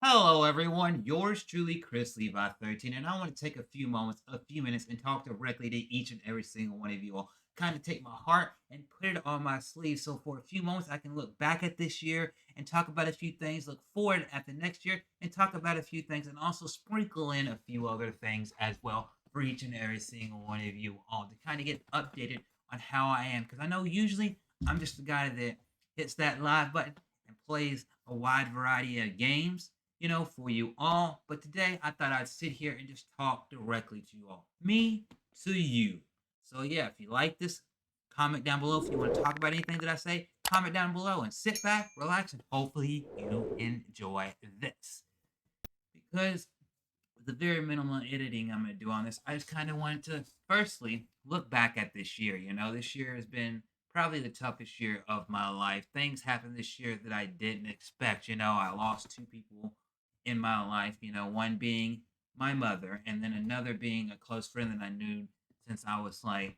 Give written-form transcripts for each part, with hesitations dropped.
Hello, everyone. Yours truly, Chrislevi13, and I want to take a few minutes, and talk directly to each and every single one of you all. Kind of take my heart and put it on my sleeve, so for a few moments I can look back at this year and talk about a few things, look forward at the next year and talk about a few things, and also sprinkle in a few other things as well for each and every single one of you all to kind of get updated on how I am. Because I know usually I'm just the guy that hits that live button and plays a wide variety of games, for you all. But today I thought I'd sit here and just talk directly to you all. Me to you. So yeah, if you like this, comment down below. If you want to talk about anything that I say, comment down below and sit back, relax, and hopefully you enjoy this. Because with the very minimal editing I'm going to do on this, I just kind of wanted to firstly look back at this year. This year has been probably the toughest year of my life. Things happened this year that I didn't expect. I lost two people in my life, one being my mother, and then another being a close friend that I knew since I was like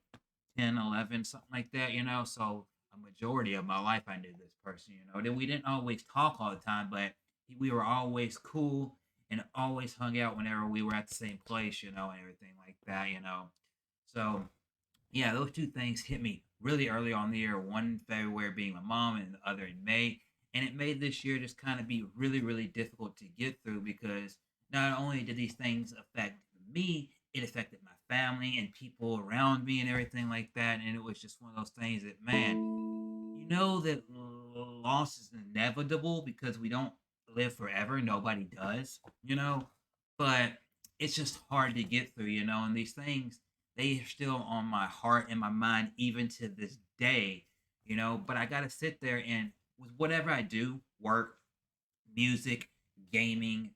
10, 11, something like that, So a majority of my life I knew this person, Then we didn't always talk all the time, but we were always cool and always hung out whenever we were at the same place, and everything like that. So yeah, those two things hit me really early on the year. One in February being my mom, and the other in May. And it made this year just kind of be really, really difficult to get through because not only did these things affect me, it affected my family and people around me and everything like that. And it was just one of those things that, man, that loss is inevitable because we don't live forever. Nobody does, but it's just hard to get through, and these things, they are still on my heart and my mind even to this day, but I got to sit there and with whatever I do, work, music, gaming,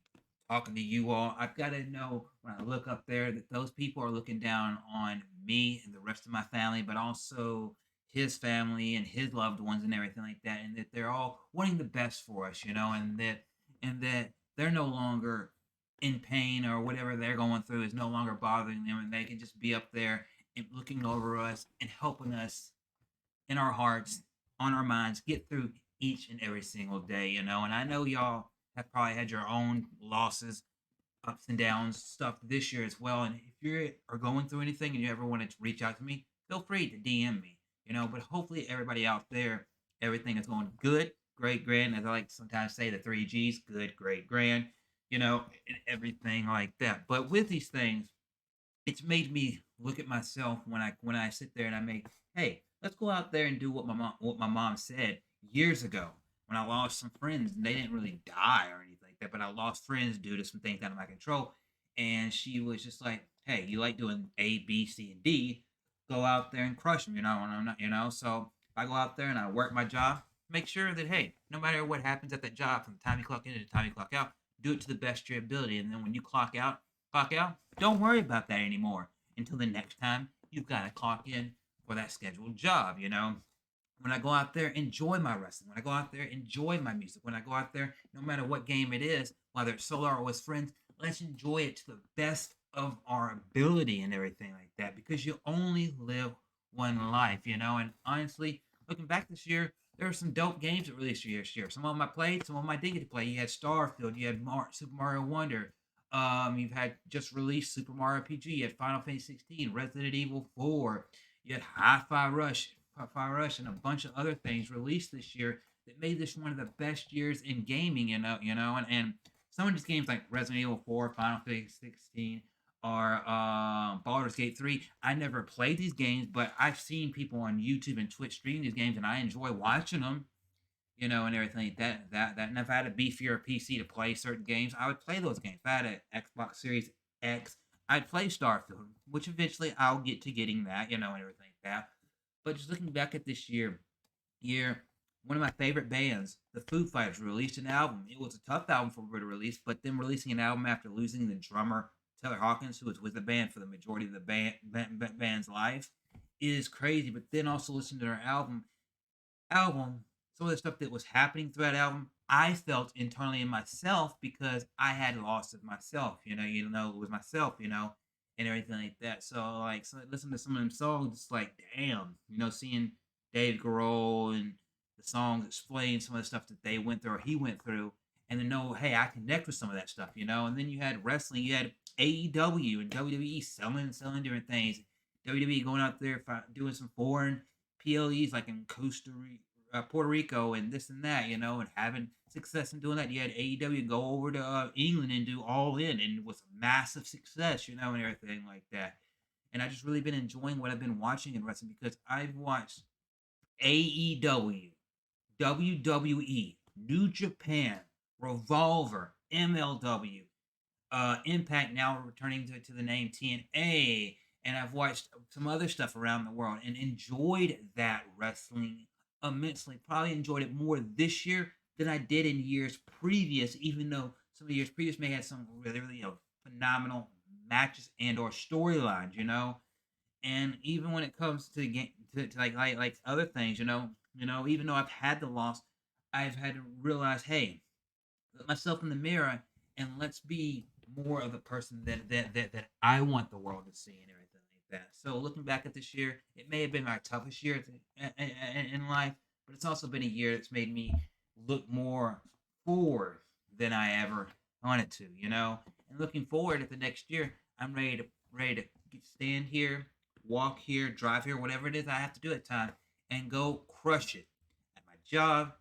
talking to you all, I've got to know when I look up there that those people are looking down on me and the rest of my family, but also his family and his loved ones and everything like that, and that they're all wanting the best for us, and that they're no longer in pain, or whatever they're going through is no longer bothering them, and they can just be up there and looking over us and helping us in our hearts, on our minds, get through each and every single day, And I know y'all have probably had your own losses, ups and downs, stuff this year as well. And if you are going through anything and you ever wanted to reach out to me, feel free to DM me, But hopefully, everybody out there, everything is going good, great, grand. As I like to sometimes say, the three G's: good, great, grand, and everything like that. But with these things, it's made me look at myself when I sit there and I make, hey, let's go out there and do what my mom said years ago when I lost some friends, and they didn't really die or anything like that, but I lost friends due to some things out of my control. And she was just like, hey, you like doing A, B, C, and D, go out there and crush them, and I'm not, so if I go out there and I work my job, make sure that, hey, no matter what happens at that job, from the time you clock in to the time you clock out, do it to the best of your ability. And then when you clock out, don't worry about that anymore until the next time you've got to clock in for that scheduled job. When I go out there, enjoy my wrestling. When I go out there, enjoy my music. When I go out there, no matter what game it is, whether it's solo or with friends, let's enjoy it to the best of our ability and everything like that, because you only live one life. And honestly, looking back this year, there were some dope games that released this year. Some of them I played, some of them I didn't get to play. You had Starfield, you had Super Mario Wonder, you've had just released Super Mario RPG, you had Final Fantasy 16, Resident Evil 4, you had Hi-Fi Rush, and a bunch of other things released this year that made this one of the best years in gaming. And some of these games like Resident Evil 4, Final Fantasy 16, or Baldur's Gate 3. I never played these games, but I've seen people on YouTube and Twitch stream these games, and I enjoy watching them, and everything like that. And if I had a beefier PC to play certain games, I would play those games. If I had an Xbox Series X, I'd play Starfield, which eventually I'll get to getting that, and everything like that. But just looking back at this year, one of my favorite bands, the Foo Fighters, released an album. It was a tough album for them to release, but them releasing an album after losing the drummer Taylor Hawkins, who was with the band for the majority of the band's life, is crazy. But then also listening to their album, some of the stuff that was happening through that album, I felt internally in myself because I had lost it myself. It was myself. And everything like that. So listen to some of them songs, it's like, damn, seeing Dave Grohl and the songs explain some of the stuff that they went through or he went through, and then know, hey, I connect with some of that stuff, you know. And then you had wrestling, you had AEW and WWE selling different things. WWE going out there doing some foreign PLEs like in Puerto Rico, and this and that, you know, and having success in doing that. You had AEW go over to England and do All In, and it was a massive success, you know, and everything like that. And I just really been enjoying what I've been watching in wrestling because I've watched AEW, WWE, New Japan, Revolver, MLW, Impact now returning to the name TNA, and I've watched some other stuff around the world and enjoyed that wrestling immensely. Probably enjoyed it more this year than I did in years previous, even though some of the years previous may have some really phenomenal matches and or storylines, you know. And even when it comes to game to like other things, even though I've had the loss, I've had to realize, hey, look myself in the mirror and let's be more of the person that I want the world to see and everything like that. So looking back at this year, it may have been my toughest year in life, but it's also been a year that's made me look more forward than I ever wanted to, you know. And looking forward at the next year, I'm ready to stand here, walk here, drive here, whatever it is I have to do at time, and go crush it at my job,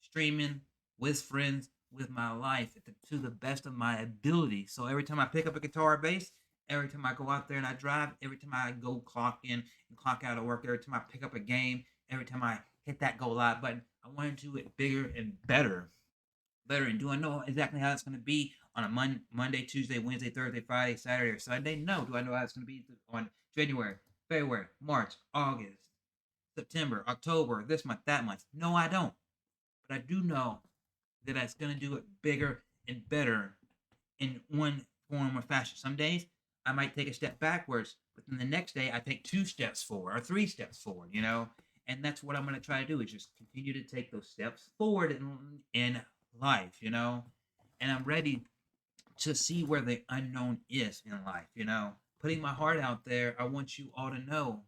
streaming, with friends, with my life to the best of my ability. So every time I pick up a guitar or bass, every time I go out there and I drive, every time I go clock in and clock out of work, every time I pick up a game, every time I hit that go live button, I want to do it bigger and better. And do I know exactly how it's going to be on a Monday, Tuesday, Wednesday, Thursday, Friday, Saturday, or Sunday? No. Do I know how it's going to be on January, February, March, August, September, October, this month, that month? No, I don't. But I do know that it's going to do it bigger and better in one form or fashion. Some days I might take a step backwards, but then the next day I take 2 steps forward or 3 steps forward, you know? And that's what I'm going to try to do is just continue to take those steps forward in life, you know? And I'm ready to see where the unknown is in life, you know? Putting my heart out there, I want you all to know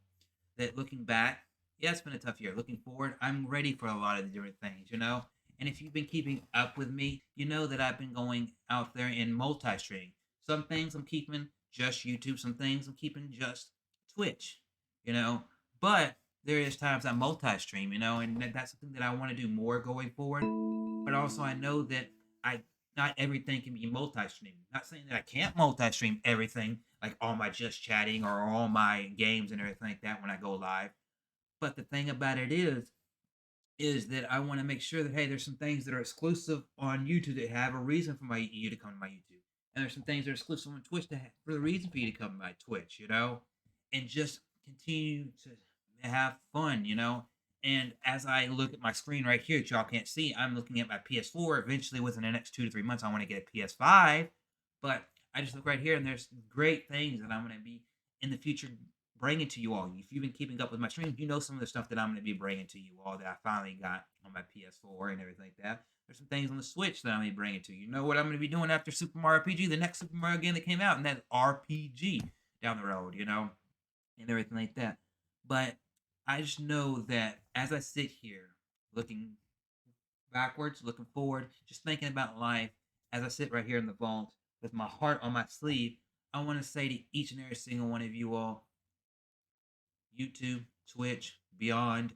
that looking back, yeah, it's been a tough year. Looking forward, I'm ready for a lot of the different things, you know? And if you've been keeping up with me, you know that I've been going out there in multi-streaming. Some things I'm keeping just YouTube, some things I'm keeping just Twitch, you know? But there is times I multi-stream, you know, and that's something that I want to do more going forward. But also I know that I not everything can be multi-streaming. Not saying that I can't multi-stream everything, like all my just chatting or all my games and everything like that when I go live. But the thing about it is that I want to make sure that hey, there's some things that are exclusive on YouTube that have a reason for you to come to my YouTube, and there's some things that are exclusive on Twitch for the reason for you to come to my Twitch, you know, and just continue to have fun, you know. And as I look at my screen right here, that y'all can't see, I'm looking at my PS4. Eventually, within the next 2 to 3 months, I want to get a PS5. But I just look right here, and there's great things that I'm going to be in the future bringing to you all. If you've been keeping up with my streams, you know some of the stuff that I'm going to be bringing to you all that I finally got on my PS4 and everything like that. There's some things on the Switch that I'm going to be bringing to you. You know what I'm going to be doing after Super Mario RPG, the next Super Mario game that came out, and that's RPG down the road, you know, and everything like that. But I just know that as I sit here looking backwards, looking forward, just thinking about life, as I sit right here in the vault with my heart on my sleeve, I want to say to each and every single one of you all, YouTube, Twitch, beyond,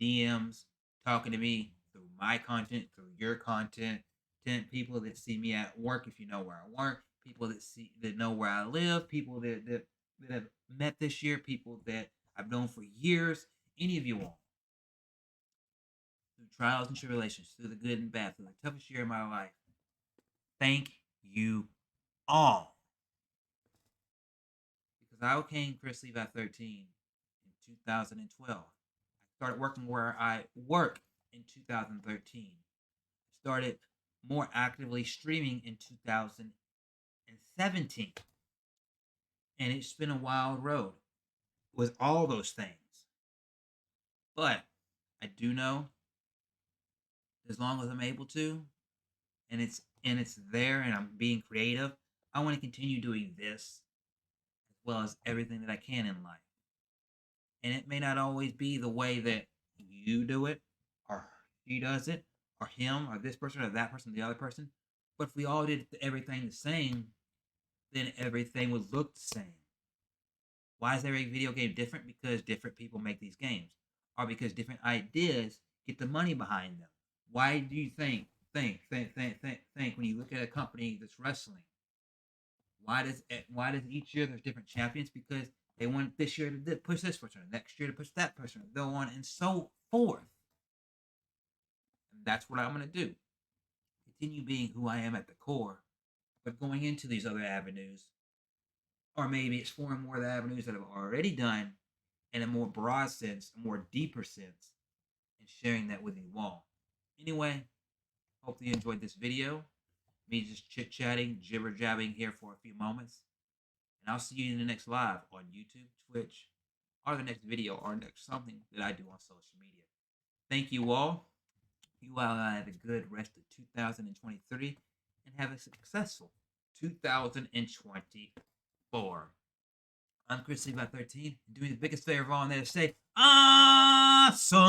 DMs, talking to me through my content, through your content, people that see me at work if you know where I work, people that know where I live, people that have met this year, people that I've known for years, any of you all, through trials and tribulations, through the good and bad, through the toughest year of my life. Thank you all. Because I became Chrislevi13 in 2012. I started working where I work in 2013. I started more actively streaming in 2017. And it's been a wild road with all those things. But I do know as long as I'm able to, and it's there and I'm being creative, I want to continue doing this as well as everything that I can in life. And it may not always be the way that you do it, or she does it, or him, or this person, or that person, the other person. But if we all did everything the same, then everything would look the same. Why is every video game different? Because different people make these games, or because different ideas get the money behind them. Why do you think when you look at a company that's wrestling? Why does each year there's different champions? Because they want this year to push this person, next year to push that person, so on and so forth. And that's what I'm gonna do. Continue being who I am at the core, but going into these other avenues, or maybe exploring more of the avenues that I've already done in a more broad sense, a more deeper sense, and sharing that with you all. Anyway, hope you enjoyed this video. Me just chit chatting, jibber jabbing here for a few moments. And I'll see you in the next live on YouTube, Twitch, or the next video, or next something that I do on social media. Thank you all. You all have a good rest of 2023 and have a successful 2024. I'm Chrislevi13, doing the biggest favor on there to say, awesome!